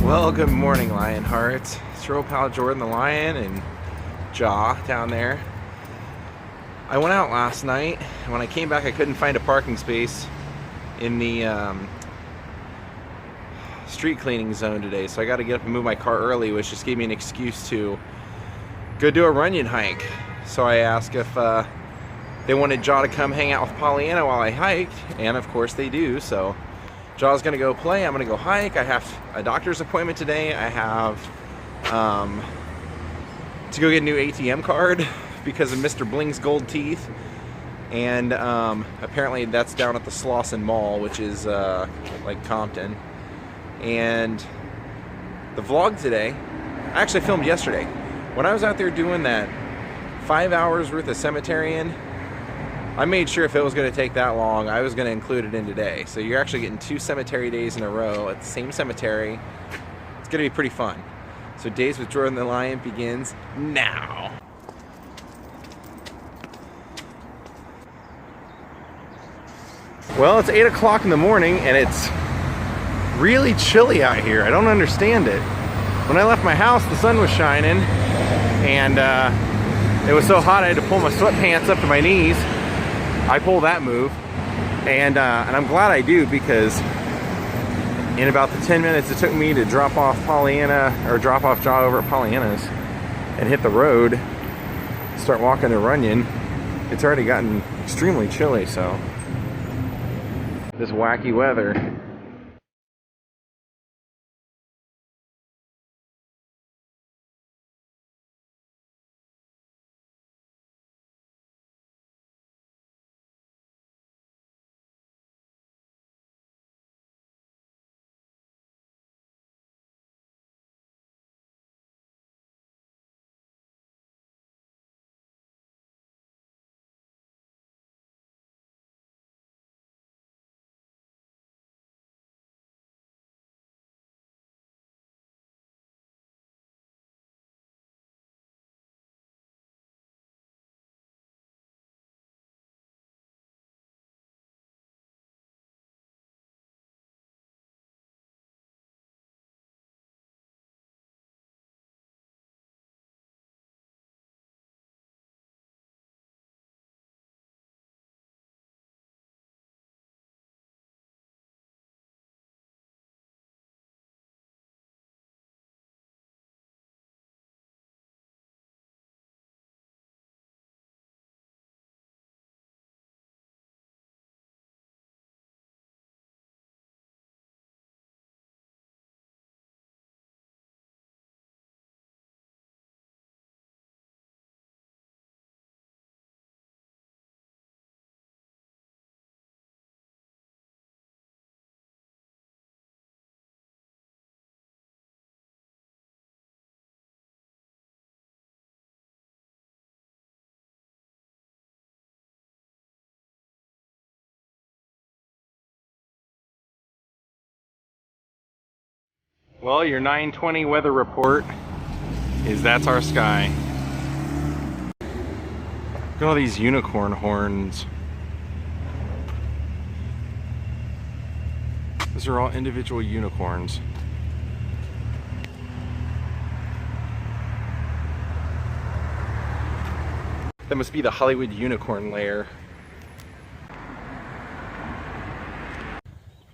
Well, good morning, Lionhearts. It's your old pal Jordan the Lion and Jaw down there. I went out last night, and when I came back I couldn't find a parking space in the street cleaning zone today, so I got to get up and move my car early, which just gave me an excuse to go do a Runyon hike. So I asked if they wanted Jaw to come hang out with Pollyanna while I hiked, and of course they do. So Jaw's gonna go play, I'm gonna go hike. I have a doctor's appointment today. I have to go get a new ATM card because of Mr. Bling's gold teeth. And apparently that's down at the Slauson Mall, which is like Compton. And the vlog today, I actually filmed yesterday. When I was out there doing that 5 hours worth of cemeterying, I made sure if it was going to take that long, I was going to include it in today. So you're actually getting 2 cemetery days in a row at the same cemetery. It's going to be pretty fun. So Daze with Jordan the Lion begins now. Well, it's 8 o'clock in the morning and it's really chilly out here. I don't understand it. When I left my house, the sun was shining and it was so hot I had to pull my sweatpants up to my knees. I pull that move, and I'm glad I do, because in about the 10 minutes it took me to drop off Pollyanna, or drop off Jaw over at Pollyanna's and hit the road, start walking to Runyon, it's already gotten extremely chilly. So this wacky weather. Well, your 9:20 weather report is that's our sky. Look at all these unicorn horns. Those are all individual unicorns. That must be the Hollywood unicorn lair.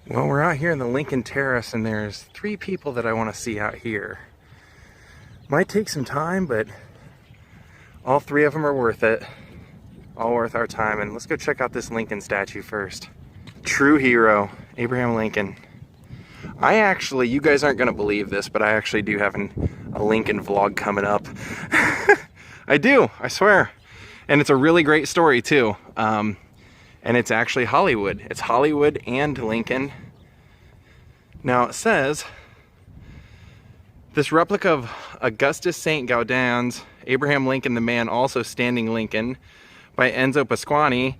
Well, we're out here in the Lincoln Terrace and there's 3 people that I want to see out here. Might take some time, but all 3 of them are worth it. All worth our time. And let's go check out this Lincoln statue first. True hero, Abraham Lincoln. I actually, you guys aren't going to believe this, but I actually do have a Lincoln vlog coming up. I do, I swear. And it's a really great story too. And it's actually Hollywood. It's Hollywood and Lincoln. Now it says, this replica of Augustus St. Gaudens, Abraham Lincoln the Man, also standing Lincoln, by Enzo Pasquini,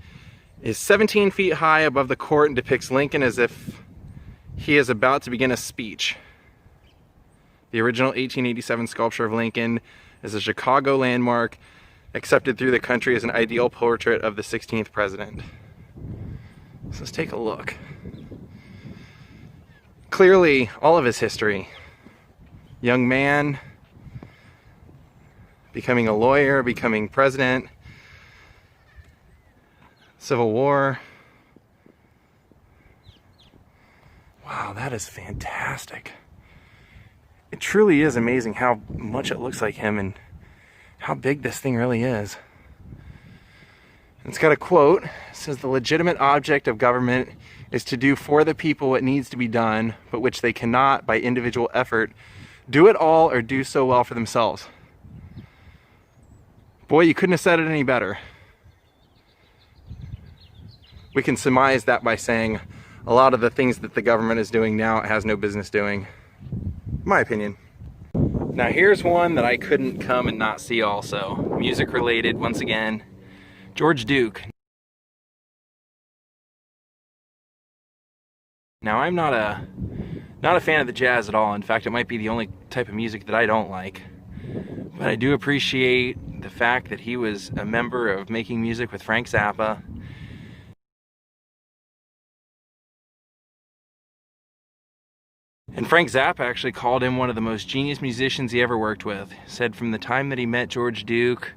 is 17 feet high above the court and depicts Lincoln as if he is about to begin a speech. The original 1887 sculpture of Lincoln is a Chicago landmark, accepted through the country as an ideal portrait of the 16th president. So let's take a look. Clearly, all of his history young man, becoming a lawyer, becoming president, Civil War. Wow, that is fantastic. It truly is amazing how much it looks like him and how big this thing really is. It's got a quote. It says, "The legitimate object of government is to do for the people what needs to be done, but which they cannot, by individual effort, do it all or do so well for themselves." Boy, you couldn't have said it any better. We can surmise that by saying a lot of the things that the government is doing now, it has no business doing. My opinion. Now here's one that I couldn't come and not see also. Music related, once again. George Duke. Now I'm not a fan of the jazz at all. In fact, it might be the only type of music that I don't like. But I do appreciate the fact that he was a member of making music with Frank Zappa. And Frank Zappa actually called him one of the most genius musicians he ever worked with. He said from the time that he met George Duke,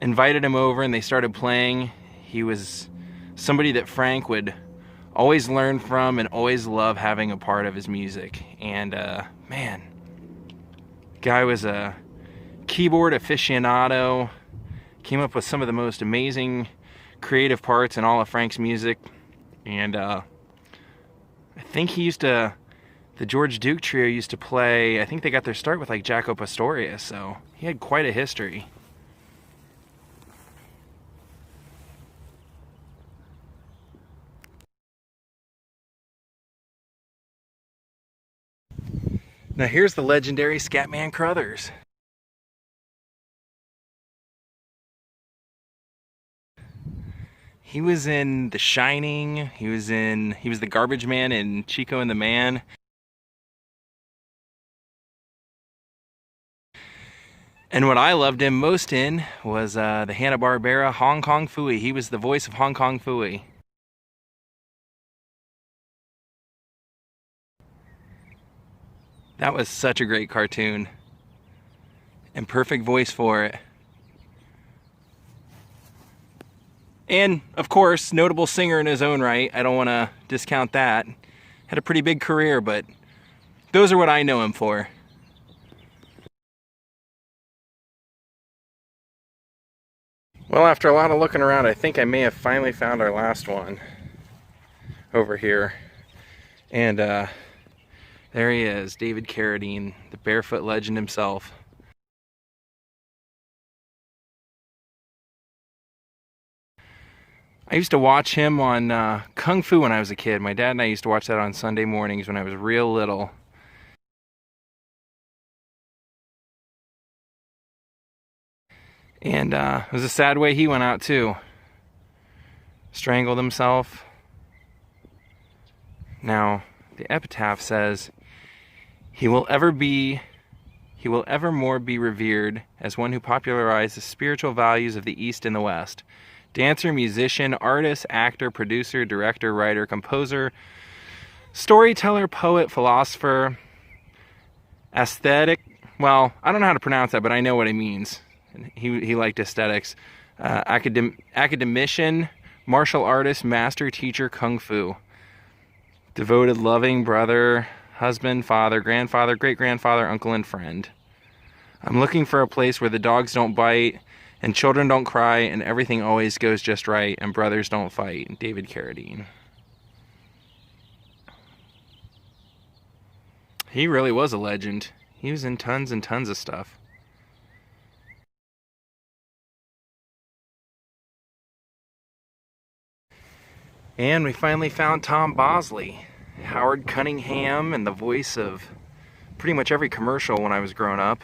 invited him over and they started playing, he was somebody that Frank would always learn from and always love having a part of his music. And man, the guy was a keyboard aficionado, came up with some of the most amazing creative parts in all of Frank's music. And I think the George Duke trio used to play, I think they got their start with like Jaco Pastorius, so he had quite a history. Now here's the legendary Scatman Crothers. He was in The Shining, he was the garbage man in Chico and the Man. And what I loved him most in was the Hanna-Barbera Hong Kong Phooey. He was the voice of Hong Kong Phooey. That was such a great cartoon. And perfect voice for it. And, of course, notable singer in his own right. I don't want to discount that. Had a pretty big career, but those are what I know him for. Well, after a lot of looking around, I think I may have finally found our last one over here. And there he is, David Carradine, the barefoot legend himself. I used to watch him on Kung Fu when I was a kid. My dad and I used to watch that on Sunday mornings when I was real little. And it was a sad way he went out too. Strangled himself. Now, the epitaph says, he will evermore be revered as one who popularized the spiritual values of the East and the West. Dancer, musician, artist, actor, producer, director, writer, composer, storyteller, poet, philosopher, aesthetic. Well, I don't know how to pronounce that, but I know what it means. He liked aesthetics. Academician, martial artist, master, teacher, kung fu. Devoted, loving brother, husband, father, grandfather, great-grandfather, uncle, and friend. I'm looking for a place where the dogs don't bite, and children don't cry, and everything always goes just right, and brothers don't fight. David Carradine. He really was a legend. He was in tons and tons of stuff. And we finally found Tom Bosley, Howard Cunningham, and the voice of pretty much every commercial when I was growing up.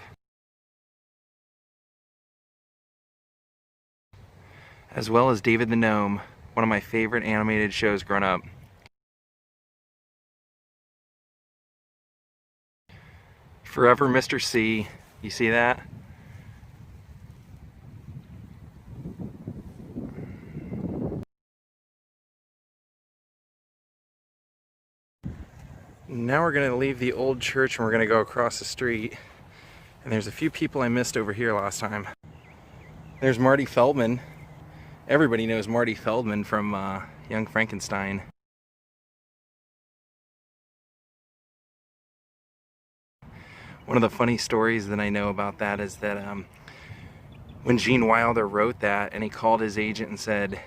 As well as David the Gnome, one of my favorite animated shows growing up. Forever Mr. C, you see that? Now we're gonna leave the old church and we're gonna go across the street. And there's a few people I missed over here last time. There's Marty Feldman. Everybody knows Marty Feldman from Young Frankenstein. One of the funny stories that I know about that is that when Gene Wilder wrote that and he called his agent and said,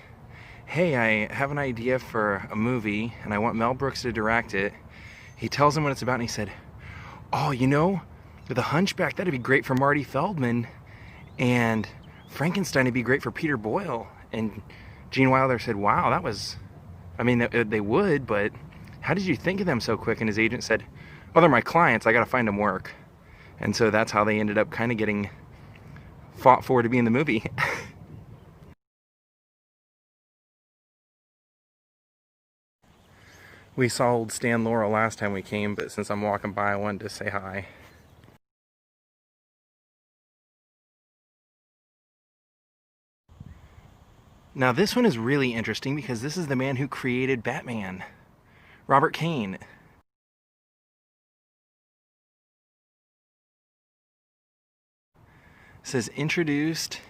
hey, I have an idea for a movie and I want Mel Brooks to direct it. He tells him what it's about and he said, oh, you know, The Hunchback, that'd be great for Marty Feldman, and Frankenstein would be great for Peter Boyle. And Gene Wilder said, wow, that was, I mean, they would, but how did you think of them so quick? And his agent said, well, they're my clients, I gotta find them work. And so that's how they ended up kind of getting fought for to be in the movie. We saw old Stan Laurel last time we came, but since I'm walking by, I wanted to say hi. Now this one is really interesting because this is the man who created Batman, Robert Kane. It says, introduced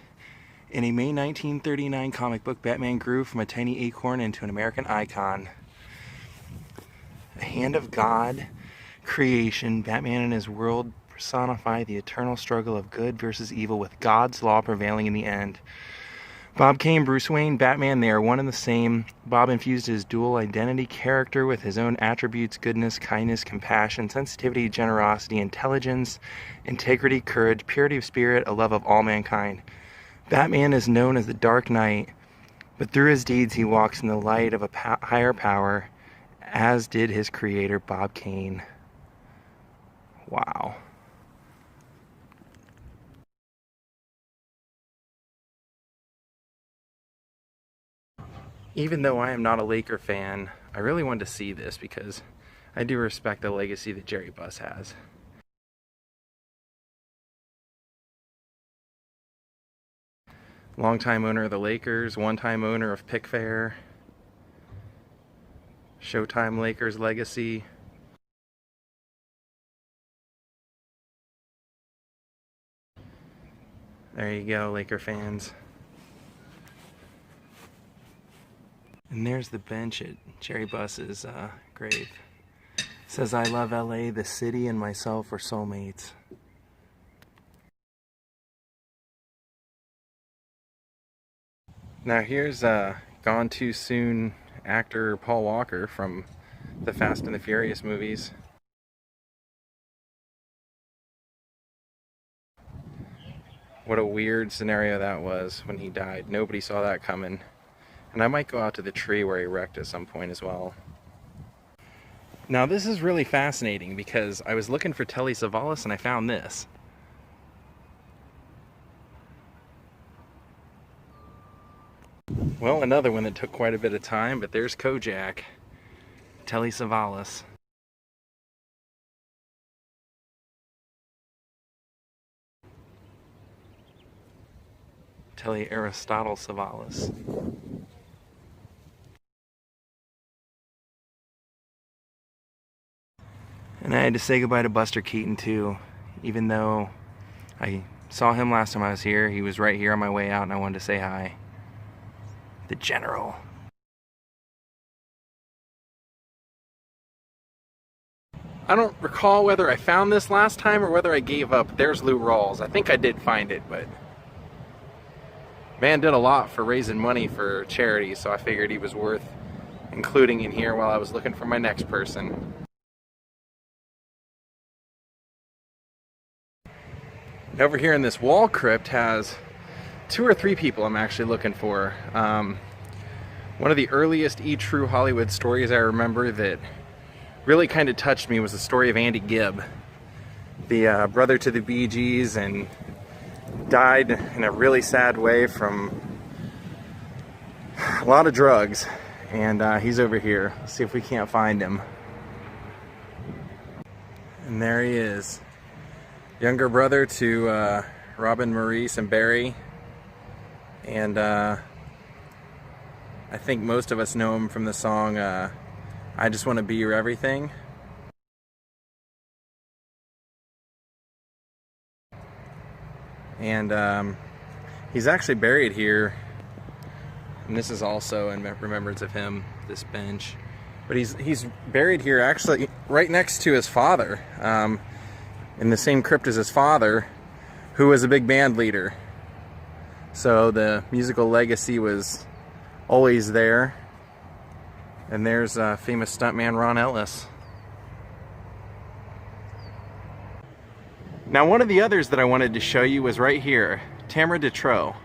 in a May 1939 comic book, Batman grew from a tiny acorn into an American icon. A hand of God creation, Batman and his world personify the eternal struggle of good versus evil, with God's law prevailing in the end. Bob Kane, Bruce Wayne, Batman, they are one and the same. Bob infused his dual identity character with his own attributes: goodness, kindness, compassion, sensitivity, generosity, intelligence, integrity, courage, purity of spirit, a love of all mankind. Batman is known as the Dark Knight, but through his deeds he walks in the light of a higher power, as did his creator, Bob Kane. Wow. Even though I am not a Laker fan, I really wanted to see this because I do respect the legacy that Jerry Buss has. Longtime owner of the Lakers, one-time owner of Pickfair, Showtime Lakers legacy. There you go, Laker fans. And there's the bench at Jerry Buss's grave. It says, I love LA, the city, and myself are soulmates. Now here's Gone Too Soon actor Paul Walker from the Fast and the Furious movies. What a weird scenario that was when he died. Nobody saw that coming. And I might go out to the tree where he wrecked at some point as well. Now this is really fascinating because I was looking for Telly Savalas and I found this. Well, another one that took quite a bit of time, but there's Kojak, Telly Savalas. Telly Aristotle Savalas. And I had to say goodbye to Buster Keaton too, even though I saw him last time I was here. He was right here on my way out and I wanted to say hi. The General. I don't recall whether I found this last time or whether I gave up. There's Lou Rawls. I think I did find it, but man did a lot for raising money for charity, so I figured he was worth including in here while I was looking for my next person. And over here in this wall crypt has 2 or 3 people I'm actually looking for. One of the earliest E! True Hollywood stories I remember that really kind of touched me was the story of Andy Gibb, the brother to the Bee Gees, and died in a really sad way from a lot of drugs. And he's over here. Let's see if we can't find him. And there he is. Younger brother to Robin, Maurice, and Barry. And I think most of us know him from the song I Just Want to Be Your Everything. and he's actually buried here. And this is also in remembrance of him, this bench. But he's buried here actually right next to his father, in the same crypt as his father, who was a big band leader. So the musical legacy was always there. And there's famous stuntman Ron Ellis. Now, one of the others that I wanted to show you was right here, Tamara Detrow.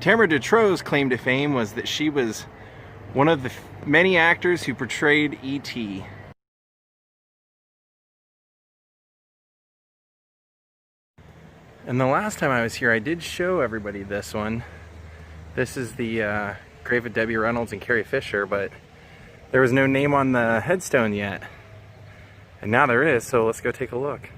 Tamara Detrow's claim to fame was that she was one of the many actors who portrayed E.T. And the last time I was here, I did show everybody this one. This is the grave of Debbie Reynolds and Carrie Fisher, but there was no name on the headstone yet. And now there is, so let's go take a look.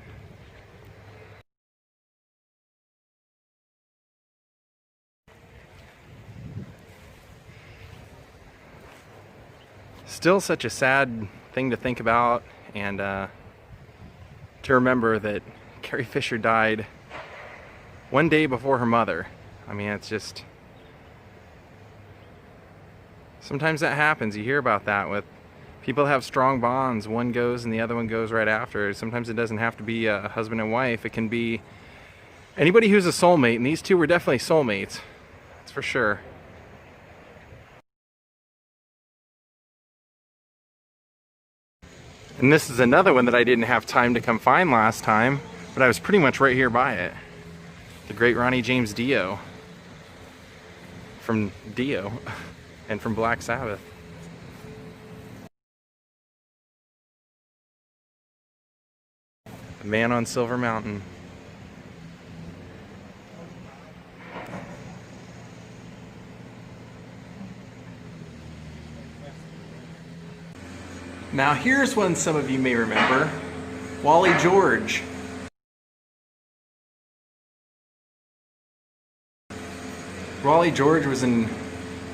Still such a sad thing to think about, and to remember that Carrie Fisher died one day before her mother. I mean, it's just... sometimes that happens. You hear about that with people have strong bonds. One goes and the other one goes right after. Sometimes it doesn't have to be a husband and wife. It can be anybody who's a soulmate, and these two were definitely soulmates. That's for sure. And this is another one that I didn't have time to come find last time, but I was pretty much right here by it. The great Ronnie James Dio. From Dio. And from Black Sabbath. The Man on Silver Mountain. Now here's one some of you may remember. Wally George. Wally George was an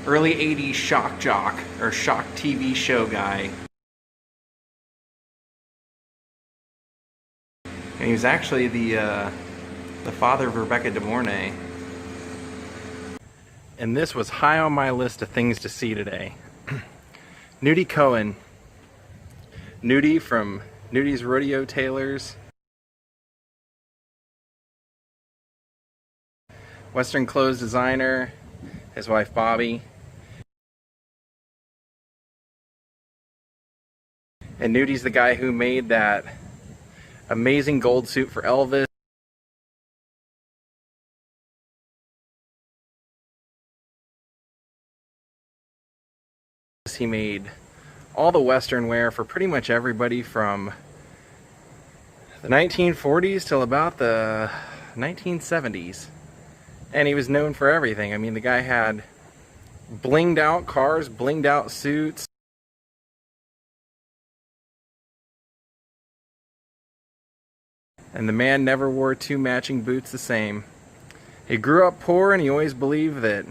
early 80s shock jock, or shock TV show guy. And he was actually the father of Rebecca De Mornay. And this was high on my list of things to see today. Nudie Cohen. Nudie from Nudie's Rodeo Tailors. Western clothes designer. His wife Bobby. And Nudie's the guy who made that amazing gold suit for Elvis. He made all the Western wear for pretty much everybody from the 1940s till about the 1970s. And he was known for everything. I mean, the guy had blinged out cars, blinged out suits. And the man never wore two matching boots the same. He grew up poor, and he always believed that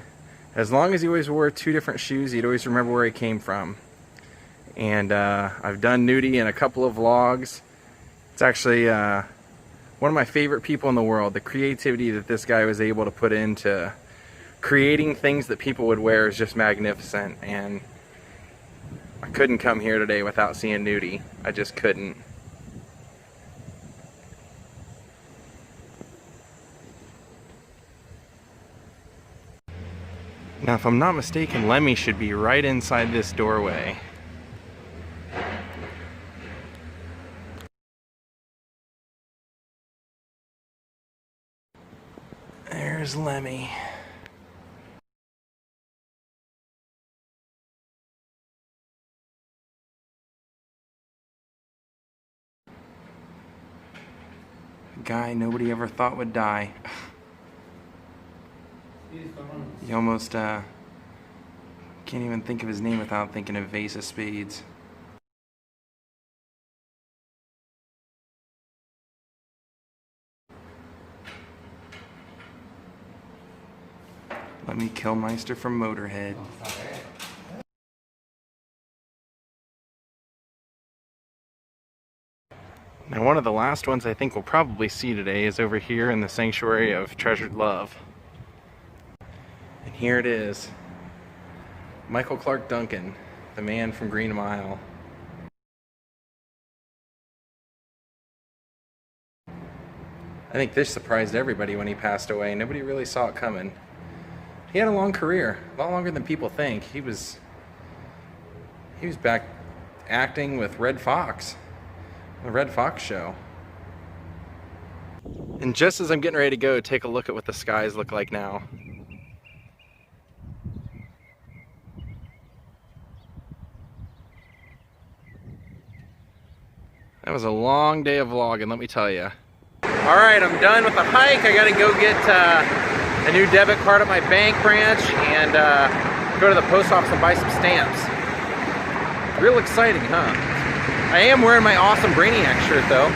as long as he always wore two different shoes, he'd always remember where he came from. And I've done Nudie in a couple of vlogs. It's actually one of my favorite people in the world. The creativity that this guy was able to put into creating things that people would wear is just magnificent. And I couldn't come here today without seeing Nudie. I just couldn't. Now, if I'm not mistaken, Lemmy should be right inside this doorway. There's Lemmy. A guy nobody ever thought would die. You almost can't even think of his name without thinking of Ace of Spades. Lemmy Kilmister from Motorhead. Now, one of the last ones I think we'll probably see today is over here in the Sanctuary of Treasured Love. And here it is. Michael Clark Duncan, the man from Green Mile. I think this surprised everybody when he passed away. Nobody really saw it coming. He had a long career, a lot longer than people think. He was back acting with Red Fox, the Red Fox show. And just as I'm getting ready to go, take a look at what the skies look like now. That was a long day of vlogging, let me tell you. All right, I'm done with the hike. I gotta go get a new debit card at my bank branch and go to the post office and buy some stamps. Real exciting, huh? I am wearing my awesome Brainiac shirt though.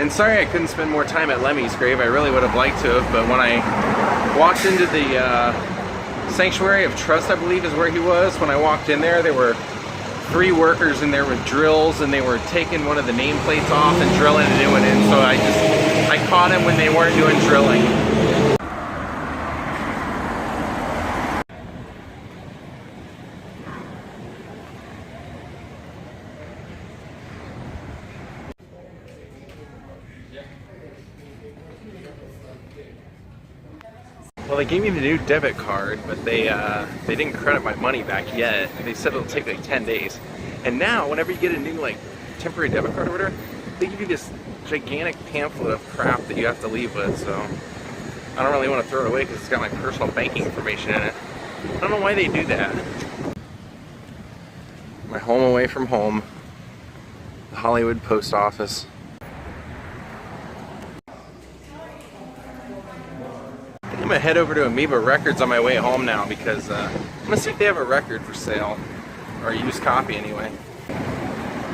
And sorry I couldn't spend more time at Lemmy's grave. I really would have liked to have, but when I walked into the Sanctuary of Trust, I believe is where he was, when I walked in there were 3 workers in there with drills, and they were taking one of the nameplates off and drilling a new one in. So I caught him when they weren't doing drilling. Well, they gave me the new debit card, but they didn't credit my money back yet. They said it'll take like 10 days. And now, whenever you get a new like temporary debit card or whatever, they give you this gigantic pamphlet of crap that you have to leave with. So I don't really want to throw it away because it's got my personal banking information in it. I don't know why they do that. My home away from home, the Hollywood post office. I'm gonna head over to Amoeba Records on my way home now because I'm gonna see if they have a record for sale, or a used copy anyway.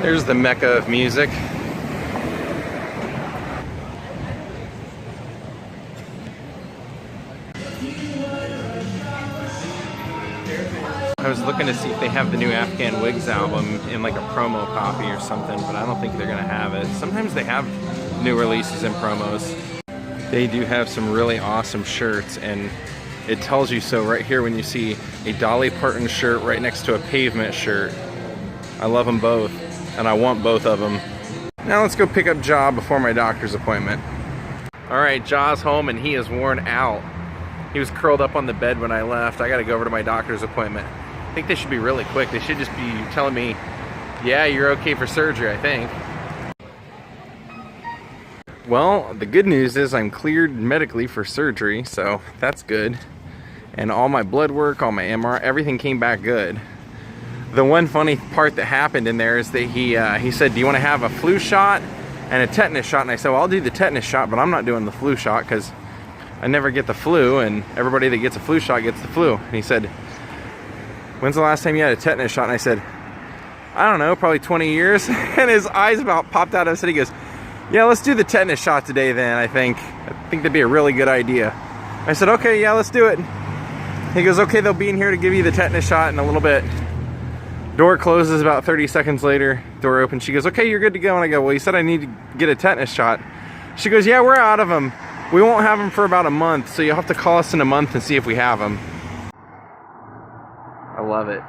There's the mecca of music. I was looking to see if they have the new Afghan Wigs album in like a promo copy or something, but I don't think they're gonna have it. Sometimes they have new releases and promos. They do have some really awesome shirts, and it tells you so right here when you see a Dolly Parton shirt right next to a Pavement shirt. I love them both, and I want both of them. Now let's go pick up Ja before my doctor's appointment. All right, Ja's home and he is worn out. He was curled up on the bed when I left. I gotta go over to my doctor's appointment. I think they should be really quick. They should just be telling me, yeah, you're okay for surgery, I think. Well, the good news is I'm cleared medically for surgery, so that's good. And all my blood work, all my MR, everything came back good. The one funny part that happened in there is that he said, do you want to have a flu shot and a tetanus shot? And I said, well, I'll do the tetanus shot, but I'm not doing the flu shot because I never get the flu, and everybody that gets a flu shot gets the flu. And he said, when's the last time you had a tetanus shot? And I said, I don't know, probably 20 years. And his eyes about popped out of his head. He goes, yeah, let's do the tetanus shot today then, I think that'd be a really good idea. I said, okay, yeah, let's do it. He goes, okay, they'll be in here to give you the tetanus shot in a little bit. Door closes about 30 seconds later, door opens. She goes, okay, you're good to go. And I go, well, you said I need to get a tetanus shot. She goes, yeah, we're out of them. We won't have them for about a month, so you'll have to call us in a month and see if we have them. I love it.